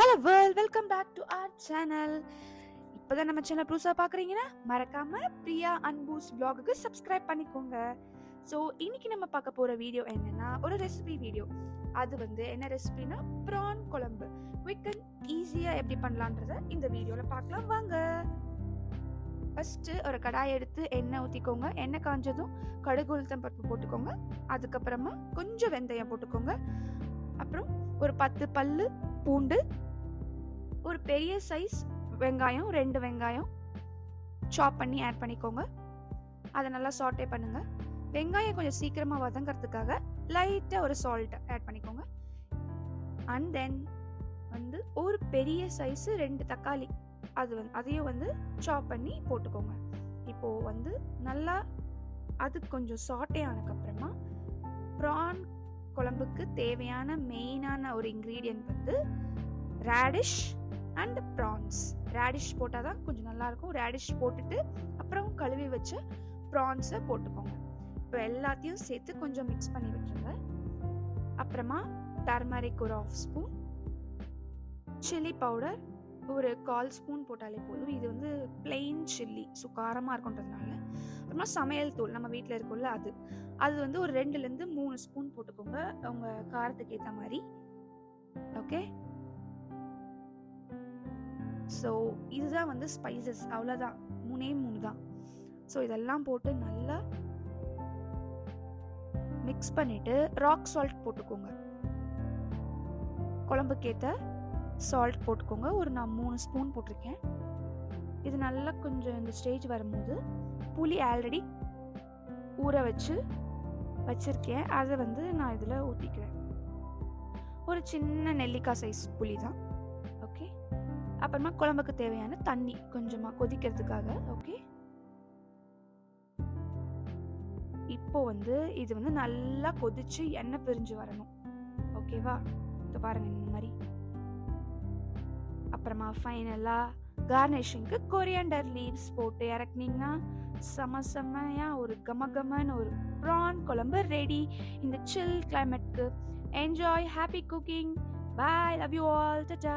Hello world, welcome back to our channel. இப்போதான் நம்ம channel புதுசாக பார்க்குறீங்கன்னா மறக்காம பிரியா அன்பூஸ் vlogக்கு சப்ஸ்கிரைப் பண்ணிக்கோங்க. ஸோ இன்னைக்கு நம்ம பார்க்க போகிற வீடியோ என்னன்னா ஒரு ரெசிபி வீடியோ. அது என்ன ரெசிபினா ப்ரான் குழம்பு. குவிக் அண்ட் ஈஸியாக எப்படி பண்ணலான்றத இந்த வீடியோவில் பார்க்கலாம் வாங்க. ஃபஸ்ட்டு ஒரு கடாயை எடுத்து எண்ணெய் ஊற்றிக்கோங்க. எண்ணெய் காஞ்சதும் கடுகு உளுத்தம் பருப்பு போட்டுக்கோங்க. அதுக்கப்புறமா கொஞ்சம் வெந்தயம் போட்டுக்கோங்க. அப்புறம் ஒரு 10 பல்லு பூண்டு, ஒரு பெரிய சைஸ் வெங்காயம், 2 வெங்காயம் சாப் பண்ணி ஆட் பண்ணிக்கோங்க. அதை நல்லா சாட்டே பண்ணுங்க. வெங்காயம் கொஞ்சம் சீக்கிரமா வதங்கிறதுக்காக லைட்டா ஒரு சால்ட் ஆட் பண்ணிக்கோங்க. அண்ட் தென் ஒரு பெரிய சைஸ் 2 தக்காளி அதையும் சாப் பண்ணி போட்டுக்கோங்க. இப்போ நல்லா அது கொஞ்சம் சாட்டே ஆனதுக்கப்புறமா ப்ரான் குழம்புக்கு தேவையான மெயினான ஒரு ingredient radish and prawns. Radish போட்டால் தான் கொஞ்சம் நல்லாயிருக்கும். ரேடிஷ் போட்டுட்டு அப்புறம் கழுவி வச்ச ப்ரான்ஸை போட்டுக்கோங்க. இப்போ எல்லாத்தையும் சேர்த்து கொஞ்சம் மிக்ஸ் பண்ணி விட்டுருங்க. அப்புறமா டர்மரிக் ஒரு 1/2 ஸ்பூன், சில்லி பவுடர் ஒரு 1/4 ஸ்பூன் போட்டாலே போதும். இது பிளெயின் சில்லி, ஸோ காரமாக இருக்குன்றதுனால. அப்புறமா சமையல் தூள் நம்ம வீட்டில் இருக்கும்ல, அது ஒரு 2லேருந்து 3 ஸ்பூன் போட்டுக்கோங்க, உங்கள் காரத்துக்கு ஏற்ற மாதிரி. ஓகே, ஸோ இதுதான் ஸ்பைசஸ். அவ்வளோதான், 3 தான். ஸோ இதெல்லாம் போட்டு நல்லா மிக்ஸ் பண்ணிட்டு ராக் சால்ட் போட்டுக்கோங்க. குழம்புக்கேற்ற சால்ட் போட்டுக்கோங்க. நான் 3 ஸ்பூன் போட்டிருக்கேன். இது நல்லா கொஞ்சம் இந்த ஸ்டேஜ் வரும்போது புளி ஆல்ரெடி ஊற வச்சிருக்கேன். அதை நான் இதில் ஊற்றிக்கிறேன். ஒரு சின்ன நெல்லிக்காய் சைஸ் புளி தான். ஓகே, அப்புறமா குழம்புக்கு தேவையான தண்ணி கொஞ்சமாக கொதிக்கிறதுக்காக. ஓகே, இப்போ இது நல்லா கொதிச்சு எண்ணெய் பிரிஞ்சு வரணும். ஓகேவா, இப்போ பாருங்க இந்த மாதிரி. அப்புறமா ஃபைனலாக கார்னிஷிங்க்கு கொரியாண்டர் லீவ்ஸ் போட்டு இறக்குனீங்கன்னா செம்மையா ஒரு கமகமான ஒரு ப்ரான் குழம்பு ரெடி. இந்த சில் கிளைமேட்க்கு enjoy. Happy cooking. Bye, love you all. Tata.